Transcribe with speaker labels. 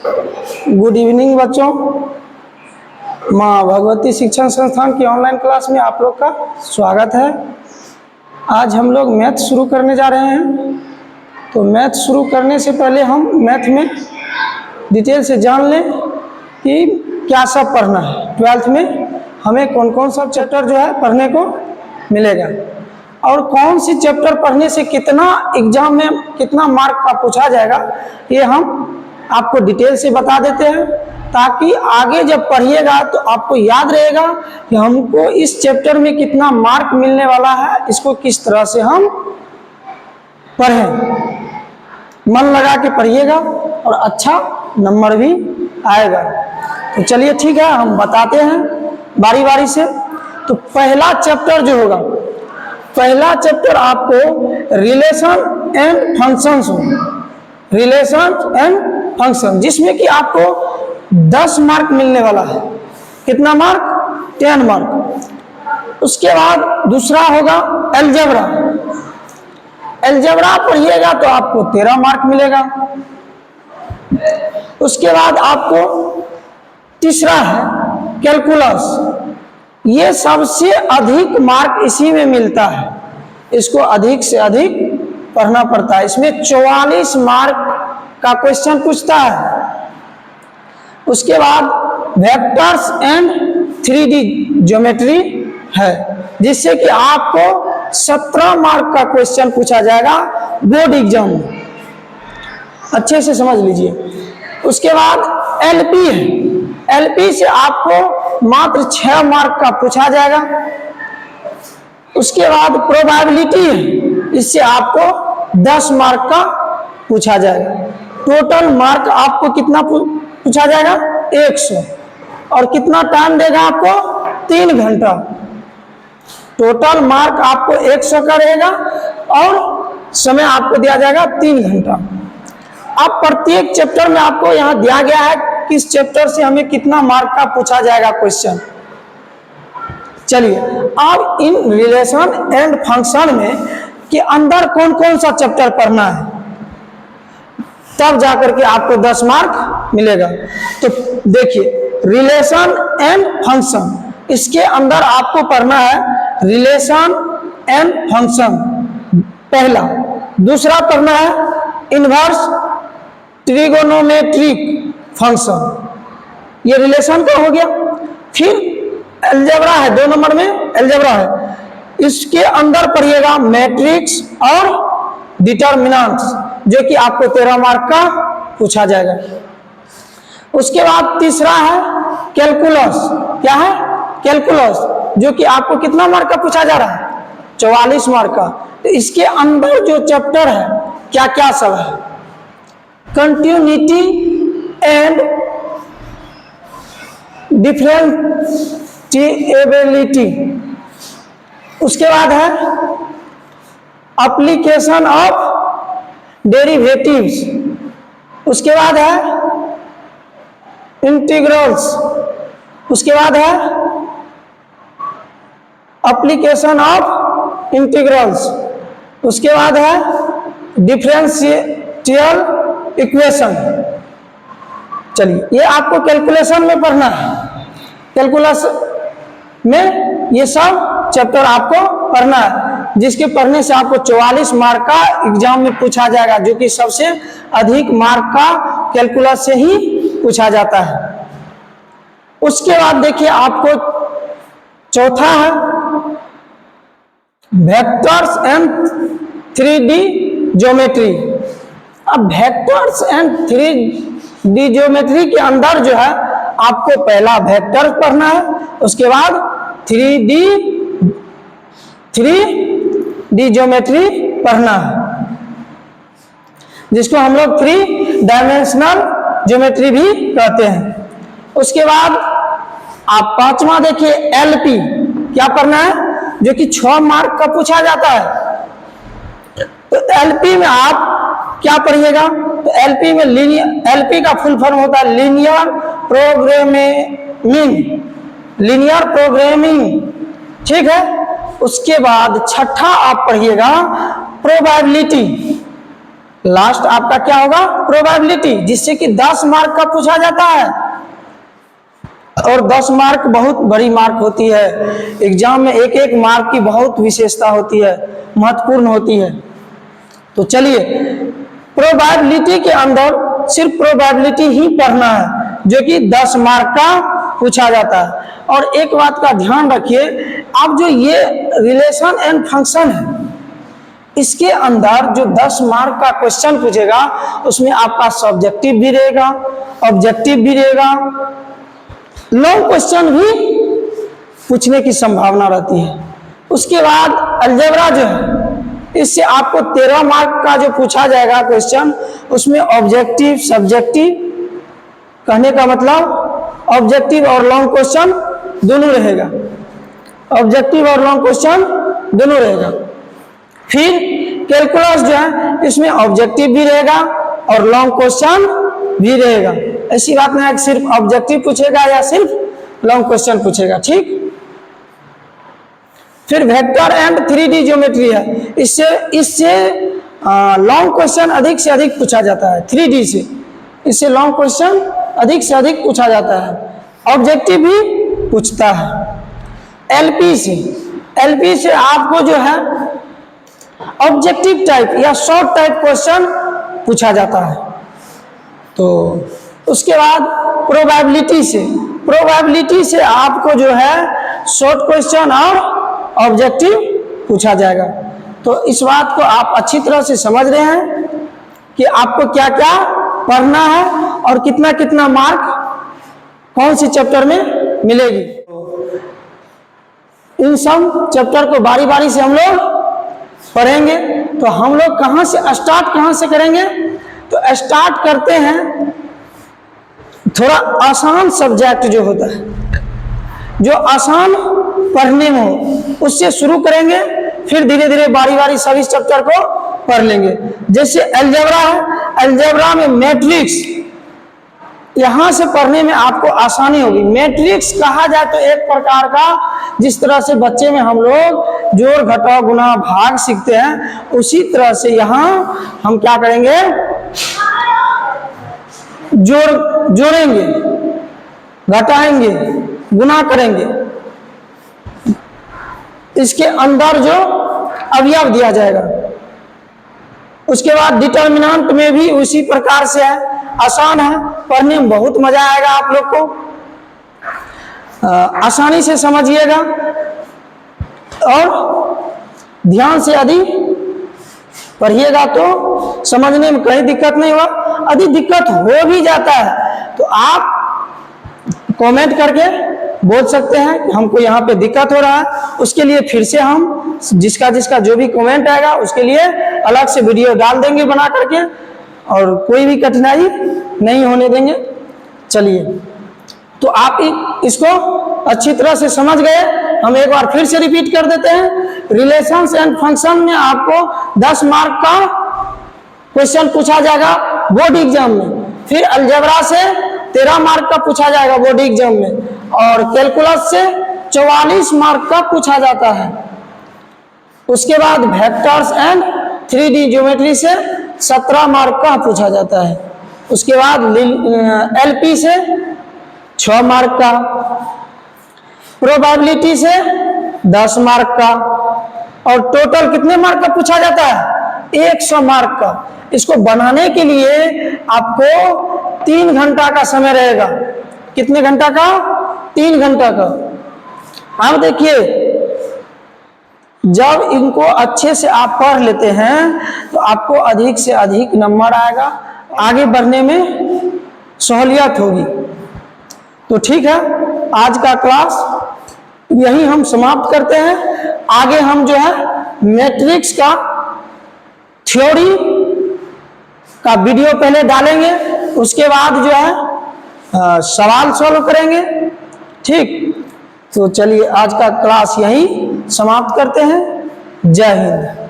Speaker 1: Good evening बच्चों। माँ भगवती शिक्षण संस्थान की ऑनलाइन क्लास में आप लोग का स्वागत है। आज हम लोग मैथ शुरू करने जा रहे हैं। तो मैथ शुरू करने से पहले हम मैथ में डिटेल से जान लें कि क्या सब पढ़ना है। 12th में हमें कौन कौन सा चैप्टर जो है पढ़ने को मिलेगा और कौन सी चैप्टर पढ़ने से कितना एग्जाम में कितना मार्क का पूछा जाएगा, ये हम आपको डिटेल से बता देते हैं, ताकि आगे जब पढ़िएगा तो आपको याद रहेगा कि हमको इस चैप्टर में कितना मार्क मिलने वाला है, इसको किस तरह से हम पढ़ें। मन लगा के पढ़िएगा और अच्छा नंबर भी आएगा। तो चलिए ठीक है, हम बताते हैं बारी बारी से। तो पहला चैप्टर जो होगा, पहला चैप्टर आपको रिलेशन एंड फंक्शंस होगा। रिलेशन एंड फंक्शन, जिसमें कि आपको 10 मार्क मिलने वाला है। कितना मार्क? 10 मार्क। उसके बाद दूसरा होगा अलजेब्रा। अलजेब्रा पढ़िएगा तो आपको 13 मार्क मिलेगा। उसके बाद आपको तीसरा है कैलकुलस। ये सबसे अधिक मार्क इसी में मिलता है, इसको अधिक से अधिक पढ़ना पड़ता है। इसमें 44 मार्क का क्वेश्चन पूछता है। उसके बाद वेक्टर्स एंड 3D ज्योमेट्री है, जिससे कि आपको 17 मार्क का क्वेश्चन पूछा जाएगा बोर्ड एग्जाम में। अच्छे से समझ लीजिए। उसके बाद एलपी है। एलपी से आपको मात्र 6 मार्क का पूछा जाएगा। उसके बाद प्रोबेबिलिटी है, इससे आपको 10 मार्क का पूछा जाएगा। टोटल मार्क आपको कितना पूछा जाएगा? 100। और कितना टाइम देगा आपको? 3 घंटा। टोटल मार्क आपको 100 का रहेगा और समय आपको दिया जाएगा 3 घंटा। अब प्रत्येक चैप्टर में आपको यहाँ दिया गया है किस चैप्टर से हमें कितना मार्क का पूछा जाएगा क्वेश्चन। चलिए, अब इन रिलेशन एंड फंक्शन में के अंदर कौन कौन सा चैप्टर पढ़ना है, तब जाकर के आपको 10 मार्क मिलेगा। तो देखिए, रिलेशन एंड फंक्शन, इसके अंदर आपको पढ़ना है रिलेशन एंड फंक्शन पहला। दूसरा पढ़ना है इनवर्स ट्रिगोनोमेट्रिक फंक्शन, ये रिलेशन का हो गया। फिर अलजेब्रा है, 2 नंबर में अलजेब्रा है। इसके अंदर पढ़िएगा मैट्रिक्स और डिटर्मिनेंट्स, जो कि आपको 13 मार्क का पूछा जाएगा। उसके बाद तीसरा है कैलकुलस। क्या है? कैलकुलस, जो कि आपको कितना मार्क का पूछा जा रहा है? 44 मार्क का। तो इसके अंदर जो चैप्टर है क्या क्या सब है? Continuity and differentiability. उसके बाद है एप्लीकेशन ऑफ डेरिवेटिव्स। उसके बाद है इंटीग्रल्स। उसके बाद है एप्लीकेशन ऑफ इंटीग्रल्स। उसके बाद है डिफरेंशियल इक्वेशन। चलिए, ये आपको कैलकुलेशन में पढ़ना है। कैलकुलस में ये सब चैप्टर आपको पढ़ना है, जिसके पढ़ने से आपको 44 मार्क का एग्जाम में पूछा जाएगा, जो कि सबसे अधिक मार्क का कैलकुलस से ही पूछा जाता है। उसके बाद देखिए, आपको चौथा है वेक्टर्स एंड 3D ज्योमेट्री। अब वेक्टर्स एंड 3D ज्योमेट्री के अंदर जो है आपको पहला वेक्टर पढ़ना है, उसके बाद 3D ज्योमेट्री पढ़ना है, जिसको हम लोग 3 डायमेंशनल ज्योमेट्री भी कहते हैं। उसके बाद आप 5वां देखिए एलपी। क्या पढ़ना है? जो कि 6 मार्क का पूछा जाता है। तो एलपी में आप क्या पढ़िएगा? तो एलपी में एलपी का फुल फॉर्म होता है लीनियर प्रोग्रामिंग। लीनियर प्रोग्रामिंग, ठीक है। उसके बाद छठा आप पढ़िएगा प्रोबेबिलिटी। लास्ट आपका क्या होगा, प्रोबेबिलिटी, जिससे कि 10 मार्क का पूछा जाता है। और 10 मार्क बहुत बड़ी मार्क होती है। एग्जाम में एक एक मार्क की बहुत विशेषता होती है, महत्वपूर्ण होती है। तो चलिए, प्रोबेबिलिटी के अंदर सिर्फ प्रोबेबिलिटी ही पढ़ना है, जो कि 10 मार्क का पूछा जाता है। और एक बात का ध्यान रखिए, अब जो ये रिलेशन एंड फंक्शन है, इसके अंदर जो 10 मार्क का क्वेश्चन पूछेगा, उसमें आपका सब्जेक्टिव भी रहेगा, ऑब्जेक्टिव भी रहेगा, लॉन्ग क्वेश्चन भी पूछने की संभावना रहती है। उसके बाद अलजेब्रा जो है, इससे आपको 13 मार्क का जो पूछा जाएगा क्वेश्चन, उसमें ऑब्जेक्टिव, सब्जेक्टिव, कहने का मतलब ऑब्जेक्टिव और लॉन्ग क्वेश्चन दोनों रहेगा, ऑब्जेक्टिव और लॉन्ग क्वेश्चन दोनों रहेगा। फिर कैलकुलस जो है, इसमें ऑब्जेक्टिव भी रहेगा और लॉन्ग क्वेश्चन भी रहेगा। ऐसी बात नहीं है कि सिर्फ ऑब्जेक्टिव पूछेगा या सिर्फ लॉन्ग क्वेश्चन पूछेगा, ठीक। फिर वेक्टर एंड 3D ज्योमेट्री है, इससे लॉन्ग क्वेश्चन अधिक से अधिक पूछा जाता है। 3D से इससे लॉन्ग क्वेश्चन अधिक से अधिक पूछा जाता है। ऑब्जेक्टिव भी पूछता है। एलपी से आपको जो है ऑब्जेक्टिव टाइप या शॉर्ट टाइप क्वेश्चन पूछा जाता है। तो उसके बाद प्रोबेबिलिटी से आपको जो है शॉर्ट क्वेश्चन और ऑब्जेक्टिव पूछा जाएगा। तो इस बात को आप अच्छी तरह से समझ रहे हैं कि आपको क्या क्या पढ़ना है और कितना कितना मार्क कौन सी चैप्टर में मिलेगी। इन सब चैप्टर को बारी बारी से हम लोग पढ़ेंगे। तो हम लोग कहाँ से करेंगे, तो स्टार्ट करते हैं थोड़ा आसान सब्जेक्ट जो होता है, जो आसान पढ़ने में हो, उससे शुरू करेंगे। फिर धीरे धीरे बारी बारी सभी चैप्टर को पढ़ लेंगे। जैसे अलजेब्रा है, अलजेब्रा में मैट्रिक्स, यहां से पढ़ने में आपको आसानी होगी। मैट्रिक्स कहा जाए तो एक प्रकार का, जिस तरह से बच्चे में हम लोग जोड़ घटाव गुणा भाग सीखते हैं, उसी तरह से यहां हम क्या करेंगे, जोड़ेंगे, घटाएंगे, गुना करेंगे। इसके अंदर जो अवयव दिया जाएगा, उसके बाद डिटर्मिनेंट में भी उसी प्रकार से है, आसान है, पढ़ने में बहुत मजा आएगा आप लोग को, आसानी से समझिएगा और ध्यान से अधिक पढ़िएगा तो समझने में कहीं दिक्कत नहीं हुआ। यदि दिक्कत हो भी जाता है तो आप कमेंट करके बोल सकते हैं कि हमको यहाँ पे दिक्कत हो रहा है। उसके लिए फिर से हम जिसका जो भी कमेंट आएगा उसके लिए अलग से वीडियो डाल देंगे बना करके, और कोई भी कठिनाई नहीं होने देंगे। चलिए, तो आप इसको अच्छी तरह से समझ गए। हम एक बार फिर से रिपीट कर देते हैं। रिलेशंस एंड फंक्शन में आपको 10 मार्क का क्वेश्चन पूछा जाएगा बोर्ड एग्जाम में। फिर अलजेब्रा से 13 मार्क का पूछा जाएगा बोर्ड एग्जाम में, और कैलकुलस से 44 मार्क का पूछा जाता है। उसके बाद वेक्टर्स एंड 3D ज्योमेट्री से 17 मार्क का पूछा जाता है। उसके बाद एलपी से 6 मार्क का, प्रोबेबिलिटी से 10 मार्क का, और टोटल कितने मार्क का पूछा जाता है, 100 मार्क का। इसको बनाने के लिए आपको 3 घंटा का समय रहेगा। कितने घंटा का, 3 घंटा का। अब देखिए, जब इनको अच्छे से आप पढ़ लेते हैं तो आपको अधिक से अधिक नंबर आएगा, आगे बढ़ने में सहूलियत होगी। तो ठीक है, आज का क्लास यही हम समाप्त करते हैं। आगे हम जो है मैट्रिक्स का थ्योरी का वीडियो पहले डालेंगे, उसके बाद जो है सवाल सॉल्व करेंगे। ठीक, तो चलिए आज का क्लास यही समाप्त करते हैं। जय हिंद।